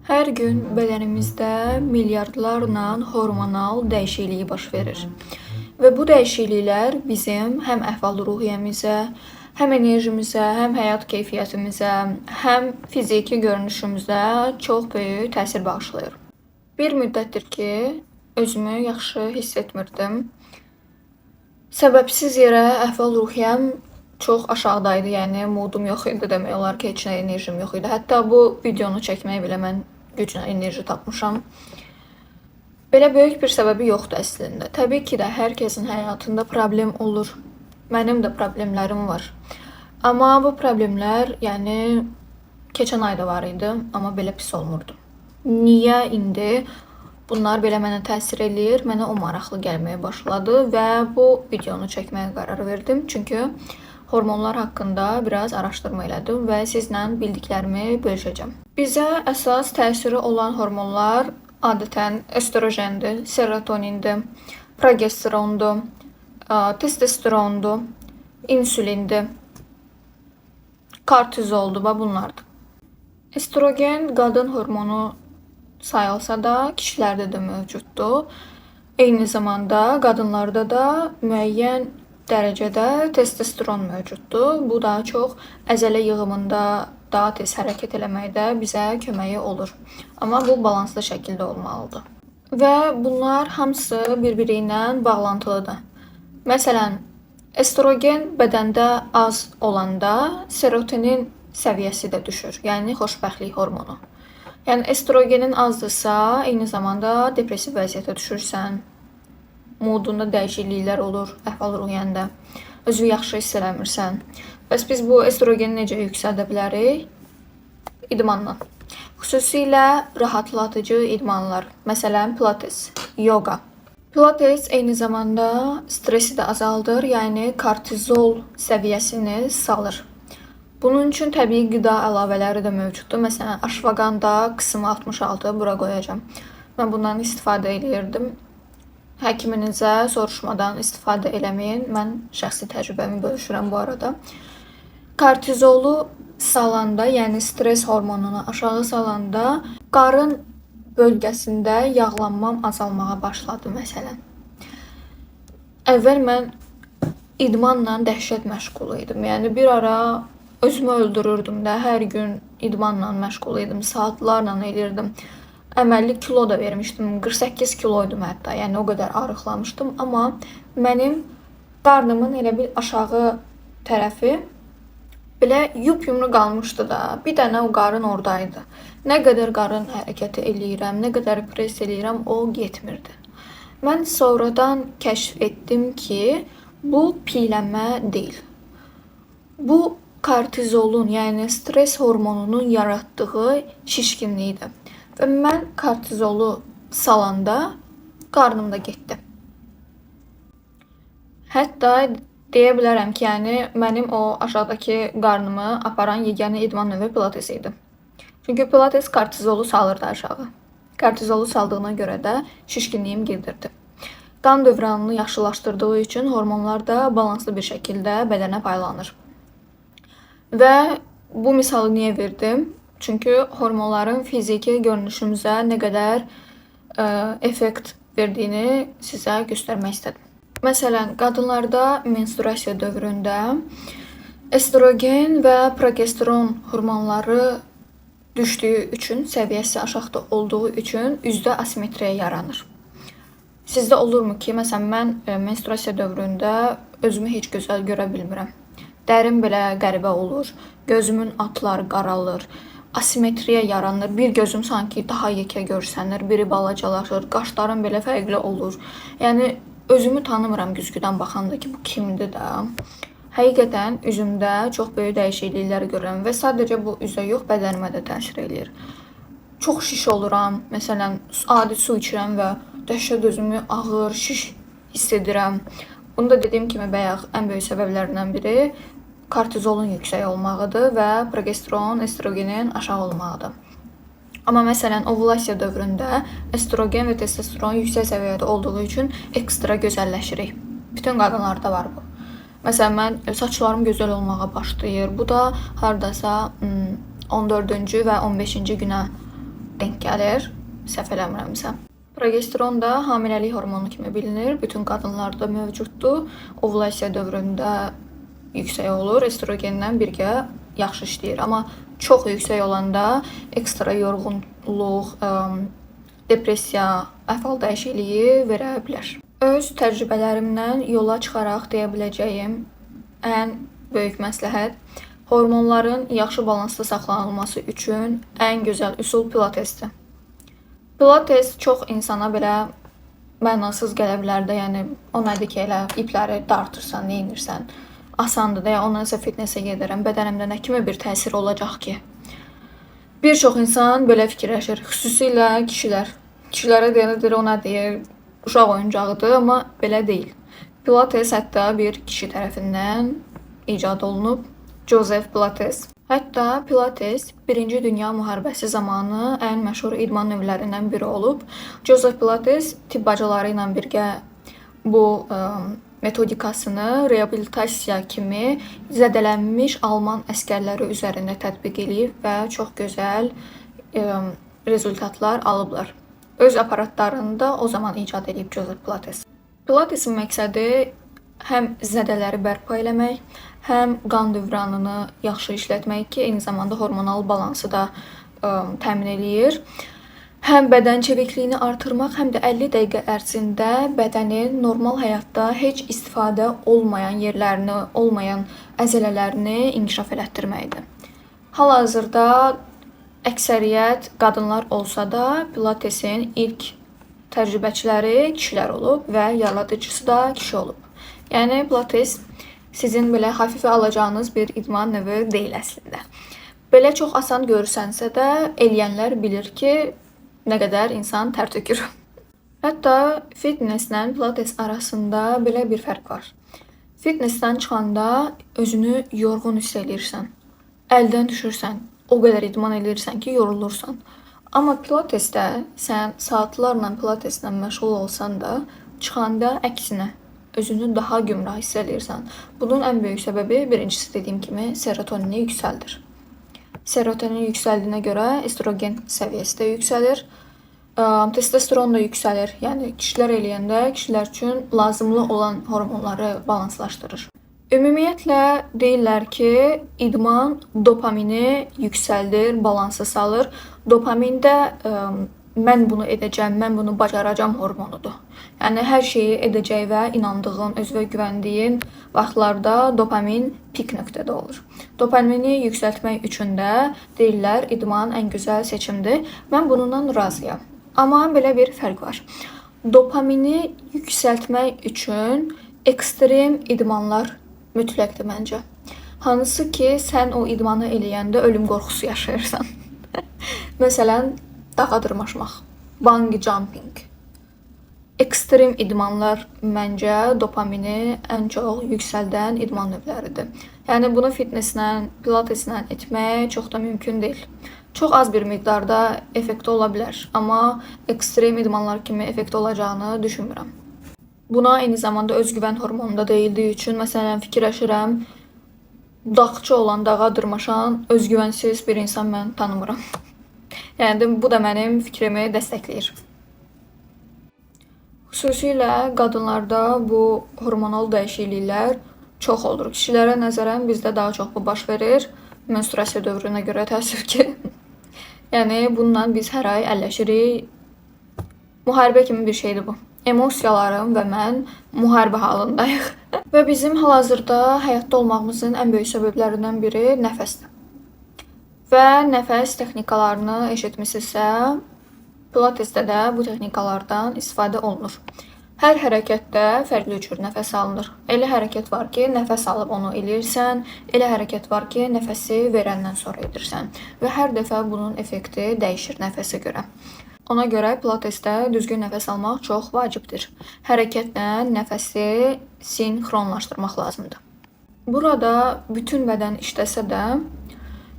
Hər gün bədənimizdə milyardlarla hormonal dəyişiklik baş verir. Və bu dəyişikliklər bizim həm əhval-ruhiyyəmizə, həm enerjimizə, həm həyat keyfiyyətimizə, həm fiziki görünüşümüzə çox böyük təsir bağışlayır. Bir müddətdir ki, özümü yaxşı hiss etmirdim. Səbəbsiz yerə əhval-ruhiyyəm çox aşağıdaydı, yəni modum yox idi demək olar ki, heç nə enerjim yox idi. Hətta bu videonu çəkməyə belə mən güclə enerji tapmışam. Belə böyük bir səbəbi yoxdur əslində. Təbii ki də hər kəsin həyatında problem olur. Mənim də problemlərim var. Amma bu problemlər, yəni keçən ayda var idi, amma belə pis olmurdu. Niyə indi bunlar belə mənə təsir eləyir? Mənə o maraqlı gəlməyə başladı və bu videonu çəkməyə qərar verdim. Çünki hormonlar haqqında biraz araşdırma elədim və sizlə bildiklərimi bölüşəcəm. Bizə əsas təsiri olan hormonlar adətən östrojendir, serotonindir, progesterondur, testosterondur, insülindir, kortizoldur və bunlardır. Estrogen qadın hormonu sayılsa da kişilərdə də mövcuddur. Eyni zamanda qadınlarda da müəyyən dərəcədə testosteron mövcuddur. Bu daha çox əzələ yığımında daha tez hərəkət eləməkdə bizə köməyi olur. Amma bu balanslı şəkildə olmalıdır. Və bunlar hamısı bir-biri ilə bağlantılıdır. Məsələn, estrogen bədəndə az olanda serotonin səviyyəsi də düşür, yəni xoşbəxtlik hormonu. Yəni estrogenin azdırsa, eyni zamanda depressiv vəziyyətə düşürsən, modunda dəyişikliklər olur əhval-ruhiyyəndə, özünü yaxşı hiss eləmirsən. Bəs biz bu estrogeni necə yüksəldə bilərik? İdmanla. Xüsusilə rahatlatıcı idmanlar, məsələn pilates, yoga. Pilates eyni zamanda stresi də azaldır, yəni kortizol səviyyəsini salır. Bunun üçün təbii qida əlavələri də mövcuddur. Məsələn, aşvaganda qismi 66 bura qoyacağam. Mən bundan istifadə edirdim. Həkiminizə soruşmadan istifadə eləməyin. Mən şəxsi təcrübəmi bölüşürəm bu arada. Kortizolu salanda, yəni stres hormonunu aşağı salanda qarın bölgəsində yağlanmam azalmağa başladı məsələn. Əvvəl mən idmanla dəhşət məşğul idim. Yəni bir ara özümü öldürürdüm də, hər gün idmanla məşğul idim, saatlarla edirdim. Əməlli kilo da vermişdim, 48 kiloydum hətta, yəni o qədər arıqlamışdım. Amma mənim qarnımın elə bir aşağı tərəfi belə yup-yumru qalmışdı da, bir dənə o qarın oradaydı. Nə qədər qarın hərəkəti eləyirəm, nə qədər pres eləyirəm, o getmirdi. Mən sonradan kəşf etdim ki, bu piylənmə deyil. Bu kortizolun, yəni stres hormonunun yaratdığı şişkinlikdir. Və mən kortizolu salanda qarnım da getdi. Hətta deyə bilərəm ki, yəni mənim o aşağıdakı qarnımı aparan yeganə idman növü pilates idi. Çünki pilates kortizolu salırdı aşağı. Kortizolu saldığına görə də şişkinliyim gedirdi. Qan dövranını yaxşılaşdırdığı üçün hormonlar da balanslı bir şəkildə bədənə paylanır. Və bu misalı niyə verdim? Çünki hormonların fiziki görünüşümüzə nə qədər effekt verdiyini sizə göstərmək istədim. Məsələn, qadınlarda menstruasiya dövründə estrogen və progesteron hormonları düşdüyü üçün, səviyyəsi aşağıda olduğu üçün üzdə asimetriya yaranır. Sizdə olurmu ki, məsələn, mən menstruasiya dövründə özümü heç gözəl görə bilmirəm. Dərim belə qəribə olur, gözümün altları qaralır, asimetriya yaranır, bir gözüm sanki daha yekə görsənir, biri balacalaşır, qaşlarım belə fərqli olur. Yəni, özümü tanımıram güzgüdən baxanda ki, bu kimdir də. Həqiqətən üzümdə çox böyük dəyişikliklər görürəm və sadəcə bu üzə yox, bədənimə də təsir eləyir. Çox şiş oluram, məsələn, adi su içirəm və dəhşət özümü ağır, şiş hiss edirəm. Bunu da dediyim kimi bayaq ən böyük səbəblərindən biri kortizolun yüksək olmağıdır və progesteron, estrogenin aşağı olmağıdır. Amma məsələn, ovulasiya dövründə estrogen və testosteron yüksək səviyyədə olduğu üçün ekstra gözəlləşirik. Bütün qadınlarda var bu. Məsələn, mən saçlarım gözəl olmağa başlayır. Bu da hardasa 14-cü və 15-ci günə denk gəlir, səhv eləmirəmsə. Progesteron da hamiləlik hormonu kimi bilinir. Bütün qadınlarda mövcuddur. Ovulyasiya dövründə yüksək olur. Estrogenlə birgə yaxşı işləyir. Amma çox yüksək olanda ekstra yorğunluq, depressiya, əhval dəyişikliyi verə bilər. Öz təcrübələrimdən yola çıxaraq deyə biləcəyim ən böyük məsləhət hormonların yaxşı balansda saxlanılması üçün ən gözəl üsul pilatesdir. Pilates çox insana belə mənasız gələ bilər də, yəni o nədir ki, elə ipləri dartırsan, nə edirsən, asandır da, ya ondan isə fitnessə gedirəm, bədənimdə nə kimi bir təsir olacaq ki? Bir çox insan belə fikirləşir, xüsusilə kişilər. Kişilərə deyir, o nə deyir, uşaq oyuncağıdır, amma belə deyil. Pilates hətta bir kişi tərəfindən icad olunub, Joseph Pilates. Hətta Pilates 1-ci Dünya müharibəsi zamanı ən məşhur idman növlərindən biri olub. Joseph Pilates tibb bacıları ilə birgə bu metodikasını reabilitasiya kimi zədələnmiş Alman əskərləri üzərində tətbiq edib və çox gözəl rezultatlar alıblar. Öz aparatlarını da o zaman icad edib Joseph Pilates. Pilatesin məqsədi həm zədələri bərpa eləmək, həm qan dövranını yaxşı işlətmək ki, eyni zamanda hormonal balansı da təmin eləyir. Həm bədən çevikliyini artırmaq, həm də 50 dəqiqə ərzində bədənin normal həyatda heç istifadə olmayan yerlərini, olmayan əzələlərini inkişaf elətdirməkdir. Hal-hazırda əksəriyyət qadınlar olsa da, Pilatesin ilk təcrübəçiləri kişilər olub və yaradıcısı da kişi olub. Yəni Pilates sizin belə hafifə alacağınız bir idman növü deyil əslində. Belə çox asan görürsənsə də, eləyənlər bilir ki, nə qədər insan tər tökür. Hətta fitnesslə Pilates arasında belə bir fərq var. Fitnessdən çıxanda özünü yorğun hiss eləyirsən, əldən düşürsən, o qədər idman eləyirsən ki, yorulursan. Amma Pilatesdə sən saatlarla Pilateslə məşğul olsan da, çıxanda əksinə özünü daha gümrah hiss eləyirsən. Bunun ən böyük səbəbi birincisi dediyim kimi serotonini yüksəldir. Serotonin yüksəldiyinə görə estrogen səviyyəsi də yüksəlir. Testosteron da yüksəlir. Yəni kişilər eləyəndə kişilər üçün lazımlı olan hormonları balanslaşdırır. Ümumiyyətlə deyirlər ki, idman dopamini yüksəldir, balansa salır. Dopamin də mən bunu edəcəm, mən bunu bacaracam hormonudur. Yəni hər şeyi edəcək və inandığın, özünə güvəndiyin vaxtlarda dopamin pik nöqtədə olur. Dopamini yüksəltmək üçün də deyirlər, idman ən gözəl seçimdir. Mən bununla razıyam. Amma belə bir fərq var. Dopamini yüksəltmək üçün ekstrem idmanlar mütləqdir məncə. Hansı ki, sən o idmanı eləyəndə ölüm qorxusu yaşayırsan. Məsələn, dağa dırmaşmaq, bungee jumping. Ekstrem idmanlar məncə dopamini ən çox yüksəldən idman növləridir. Yəni bunu fitnesslə, pilateslə etmək çox da mümkün deyil. Çox az bir miqdarda effekti ola bilər, amma ekstrem idmanlar kimi effekti olacağını düşünmürəm. Buna eyni zamanda özgüvən hormonu da deyildiyi üçün, məsələn, fikirləşirəm, dağçı olan, dağa dırmaşan, özgüvənsiz bir insan mən tanımıram. Yəni, bu da mənim fikrimi dəstəkləyir. Xüsusilə qadınlarda bu hormonal dəyişikliklər çox olur. Kişilərə nəzərən bizdə daha çox bu baş verir. Menstruasiya dövrünə görə təəssüf ki. Yəni, bununla biz hər ay əlləşirik. Müharibə kimi bir şeydir bu. Emosiyalarım və mən müharibə halındayıq. Və bizim hal-hazırda həyatda olmağımızın ən böyük səbəblərindən biri nəfəsdir. Və nəfəs texnikalarını eşitmisinizsə, Pilatesdə də bu texnikalardan istifadə olunur. Hər hərəkətdə fərqli cür nəfəs alınır. Elə hərəkət var ki, nəfəs alıb onu eləyirsən, elə hərəkət var ki, nəfəsi verəndən sonra edirsən. Və hər dəfə bunun effekti dəyişir nəfəsə görə. Ona görə Pilatesdə düzgün nəfəs almaq çox vacibdir. Hərəkətlə nəfəsi sinxronlaşdırmaq lazımdır. Burada bütün bədən işləsə də,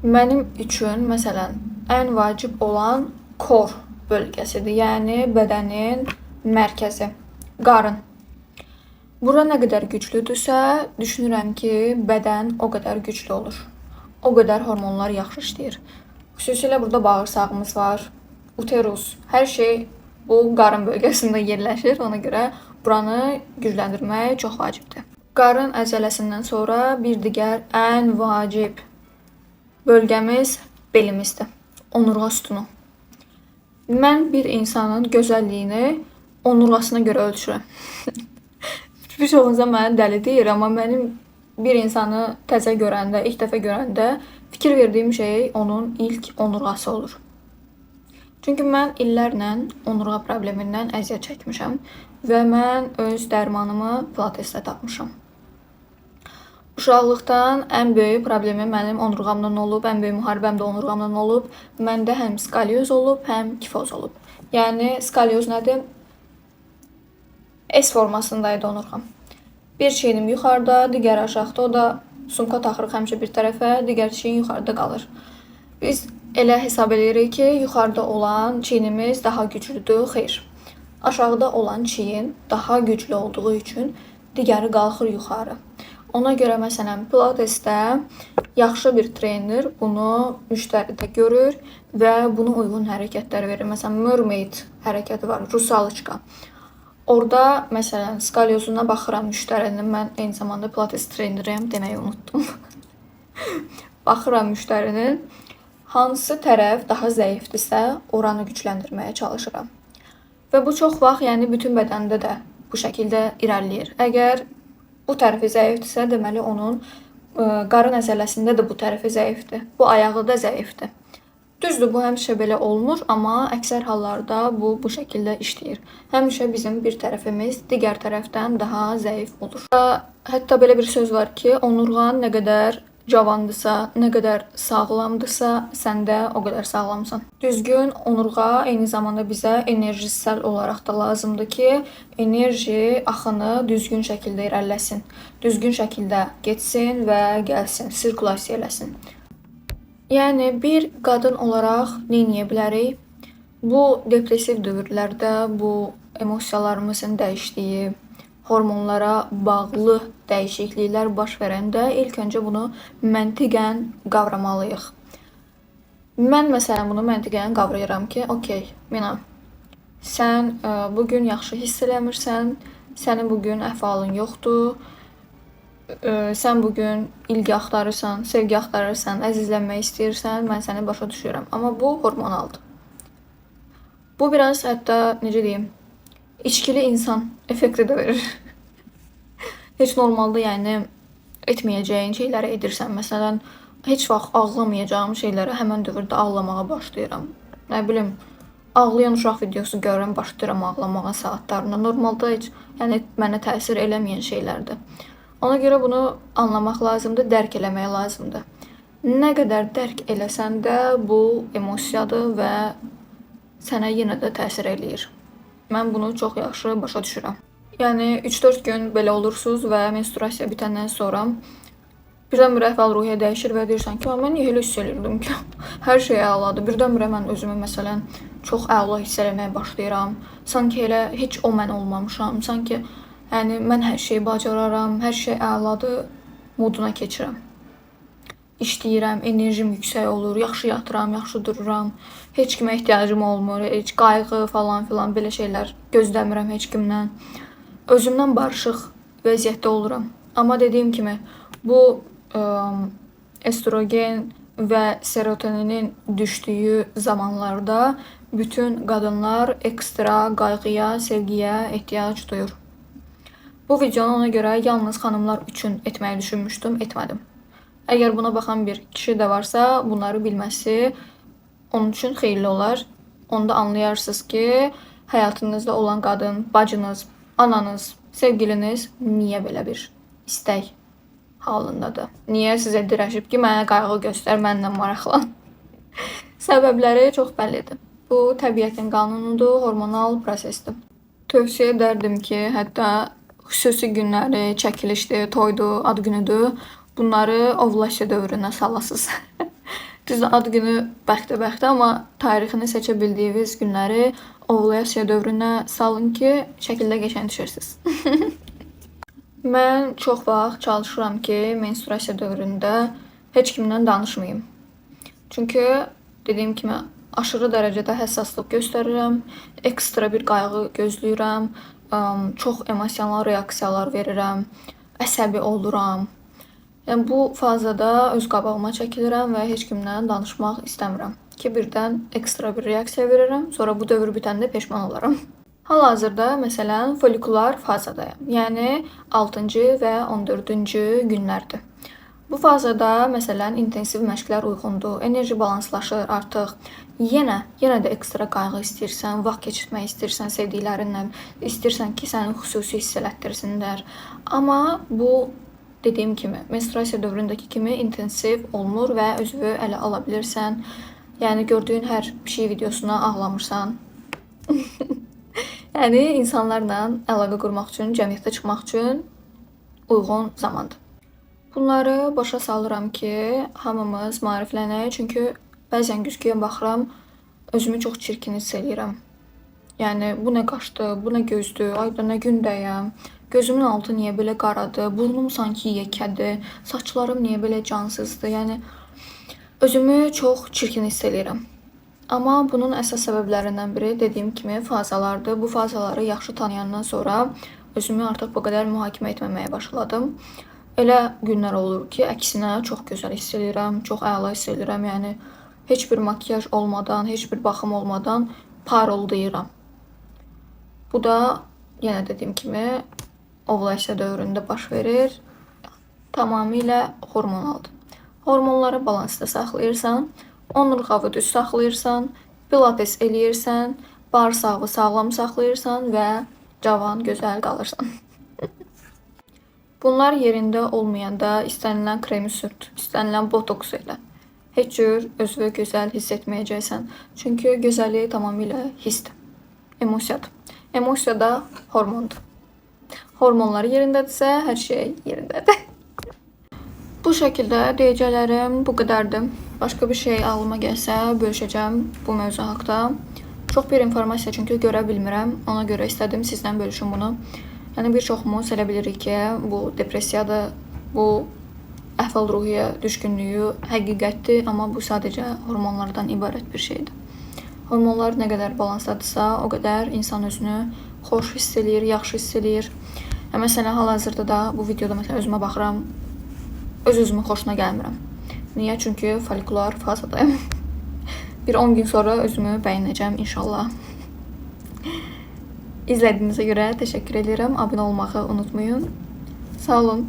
mənim üçün, məsələn, ən vacib olan kor bölgəsidir. Yəni, bədənin mərkəzi, qarın. Bura nə qədər güclüdürsə, düşünürəm ki, bədən o qədər güclü olur. O qədər hormonlar yaxşı işləyir. Xüsusilə burada bağırsağımız var, uterus, hər şey bu qarın bölgəsində yerləşir. Ona görə buranı gücləndirmək çox vacibdir. Qarın əzələsindən sonra bir digər ən vacib bölgəmiz belimizdir. Onurğa sütunu. Mən bir insanın gözəlliyini onurğasına görə ölçürəm. Bir çoğunuzda mənə dəli deyir, amma mənim bir insanı təzə görəndə, ilk dəfə görəndə fikir verdiyim şey onun ilk onurğası olur. Çünki mən illərlə onurğa problemindən əziyyət çəkmişəm və mən öz dərmanımı pilatesdə tapmışam. Uşaqlıqdan ən böyük problemi mənim onurğamdan olub, ən böyük müharibəm də onurğamdan olub. Məndə həm skalyoz olub, həm kifoz olub. Yəni skalyoz nədir? S formasındaydı onurğam. Bir çiynim yuxarıda, digər aşağıda, o da sumka taxırıq həmişə bir tərəfə, digər çiyin yuxarıda qalır. Biz elə hesab edirik ki, yuxarıda olan çiynimiz daha güclüdür. Xeyr. Aşağıda olan çiyin daha güclü olduğu üçün digəri qalxır yuxarı. Ona görə məsələn pilatesdə yaxşı bir trener bunu müştəridə görür və buna uyğun hərəkətlər verir. Məsələn mermaid hərəkəti var, rusalочка. Orada məsələn skalyozuna baxıram müştərinin. Mən eyni zamanda pilates treneriyəm, deməyi unutdum. Baxıram müştərinin hansı tərəf daha zəifdirsə, oranı gücləndirməyə çalışıram. Və bu çox vaxt, yəni bütün bədəndə də bu şəkildə irəliləyir. Əgər bu tərəfi zəifdirsə, deməli onun qarın əzələsində də bu tərəfi zəifdir. Bu ayağı da zəifdir. Düzdür, bu həmişə belə olmur, amma əksər hallarda bu şəkildə işləyir. Həmişə bizim bir tərəfimiz digər tərəfdən daha zəif olur. Hətta belə bir söz var ki, onurğan nə qədər cavandırsa, nə qədər sağlamdırsa, sən də o qədər sağlamsan. Düzgün onurğa eyni zamanda bizə enerjisel olaraq da lazımdır ki, enerji axını düzgün şəkildə irəliləsin, düzgün şəkildə getsin və gəlsin, sirkulasiya eləsin. Yəni bir qadın olaraq nə edə bilərik? Bu depressiv dövrlərdə bu emosiyalarımızın dəyişdiyi, hormonlara bağlı dəyişikliklər baş verəndə ilk öncə bunu məntiqən qavramalıyıq. Mən məsələn bunu məntiqən qavrayıram ki, okey, Mina, sən bugün yaxşı hiss eləmirsən, sənin bugün əhvalın yoxdur, sən bugün ilgi axtarırsan, sevgi axtarırsan, əzizlənmək istəyirsən, mən səni başa düşürəm. Amma bu hormonaldır. Bu biraz hətta, necə deyim, içkili insan effekti də verir. Heç normalda yəni etməyəcəyin şeyləri edirsən. Məsələn, heç vaxt ağlamayacağım şeyləri həmən dövrdə ağlamağa başlayıram. Nə bilim, ağlayan uşaq videosu görürəm, başlayıram ağlamağa saatlarında. Normalda heç yəni mənə təsir eləməyən şeylərdir. Ona görə bunu anlamaq lazımdır, dərk eləmək lazımdır. Nə qədər dərk eləsən də bu emosiyadır və sənə yenə də təsir eləyir. Mən bunu çox yaxşı başa düşürəm. Yəni 3-4 gün belə olursunuz və menstruasiya bitəndən sonra birdən-birə əhval-ruhiyyə dəyişir və deyirsən ki, mən niyə elə hiss edirdim ki, hər şey əladır. Birdən-birə mən özümü məsələn çox əla hiss eləməyə başlayıram. Sanki elə heç o mən olmamışam, sanki yəni mən hər şeyi bacararam, hər şey əladır moduna keçirəm. İşləyirəm, enerjim yüksək olur, yaxşı yatıram, yaxşı dururam, heç kimə ehtiyacım olmur, heç qayğı falan filan belə şeylər gözləmirəm heç kimdən. Özümdən barışıq vəziyyətdə oluram. Amma dediyim kimi, bu estrogen və serotoninin düşdüyü zamanlarda bütün qadınlar ekstra qayğıya, sevgiyə ehtiyac duyur. Bu videonu ona görə yalnız xanımlar üçün etməyi düşünmüşdüm, etmədim. Əgər buna baxan bir kişi də varsa, bunları bilməsi onun üçün xeyirli olar. Onda anlayarsınız ki, həyatınızda olan qadın, bacınız, ananız, sevgiliniz niyə belə bir istək halındadır? Niyə sizə dirəşib ki, mənə qayğı göstər, mənlə maraqlan? Səbəbləri çox bəllidir. Bu təbiətin qanunudur, hormonal prosesdir. Tövsiyə edərdim ki, hətta xüsusi günləri, çəkilişdir, toydur, ad günüdür, bunları ovulasiya dövrünə salasınız. Düzdür, ad günü bəxtə-bəxtə, amma tarixini seçə bildiyiniz günləri ovulasiya dövrünə salın ki, şəkildə qəşəng düşərsiniz. Mən çox vaxt çalışıram ki, menstruasiya dövründə heç kimdən danışmayım. Çünki dediyim kimi aşırı dərəcədə həssaslıq göstərirəm, ekstra bir qayğı gözləyirəm, çox emosional reaksiyalar verirəm, əsəbi oluram. Yəni bu fazada öz qabağıma çəkilirəm və heç kimlə danışmaq istəmirəm ki, birdən ekstra bir reaksiya verirəm, sonra bu dövr bitəndə peşman olaram. Hal-hazırda məsələn folikular fazadayam. Yəni 6-cı və 14-cü günlərdir. Bu fazada məsələn intensiv məşqlər uyğundur, enerji balanslaşır artıq. Yenə də ekstra qayğı istəyirsən, vaxt keçirmək istəyirsən sevdiklərinlə, istəyirsən ki, səni xüsusi hiss elətdirsinlər. Amma bu dediyim kimi, menstruasiya dövründəki kimi intensiv olmur və özünü ələ ala bilirsən. Yəni gördüyün hər pişik videosuna ağlamırsan. Yəni insanlarla əlaqə qurmaq üçün, cəmiyyətə çıxmaq üçün uyğun zamandır. Bunları başa salıram ki, hamımız maariflənək, çünki bəzən güzgüyə baxıram, özümü çox çirkin hiss eləyirəm. Yəni bu nə qaşdı, bu nə gözdür, ayda nə gündəyəm, gözümün altı niyə belə qaradır, burnum sanki yekədir, saçlarım niyə belə cansızdır. Yəni özümü çox çirkin hiss eləyirəm. Amma bunun əsas səbəblərindən biri dediyim kimi fazalardır. Bu fazaları yaxşı tanıyandan sonra özümü artıq bu qədər mühakimə etməməyə başladım. Elə günlər olur ki, əksinə çox gözəl hiss eləyirəm, çox əla hiss eləyirəm. Yəni heç bir makyaj olmadan, heç bir baxım olmadan parıldayıram. Bu da yenə dediyim kimi ovulasiya dövründə baş verir. Tamamilə hormonaldır. Hormonları balansda saxlayırsan, onurğanı düz saxlayırsan, pilates eləyirsən, bağırsağı sağlam saxlayırsan və cavan, gözəl qalırsan. Bunlar yerində olmayanda istənilən kremi sürt, istənilən botoks elə. Heç cür özünü gözəl hiss etməyəcəksən. Çünki gözəllik tamamilə hissdir, emosiyadır. Emosiya da hormondur. Hormonlar yerindədirsə, hər şey yerindədir. Bu şəkildə deyəcəklərim bu qədərdir. Başqa bir şey ağlıma gəlsə bölüşəcəm bu mövzu haqqda. Çox bir informasiya çünki görə bilmirəm. Ona görə istədim sizdən bölüşüm bunu. Yəni bir çoxumuz elə bilirik ki, bu depressiyadır, bu əhval-ruhiyyə düşkünlüyü həqiqətdir, amma bu sadəcə hormonlardan ibarət bir şeydir. Hormonlar nə qədər balansdadırsa, o qədər insan özünü xoş hiss eləyir, yaxşı hiss eləyir. Məsələn, hal-hazırda da bu videoda məsələn özümə baxıram, öz-özümün xoşuna gəlmirəm. Niyə? Çünki folikular fazadayım. Bir 10 gün sonra özümü bəyənəcəm inşallah. İzlədiyinizə görə təşəkkür edirəm. Abunə olmağı unutmayın. Sağ olun.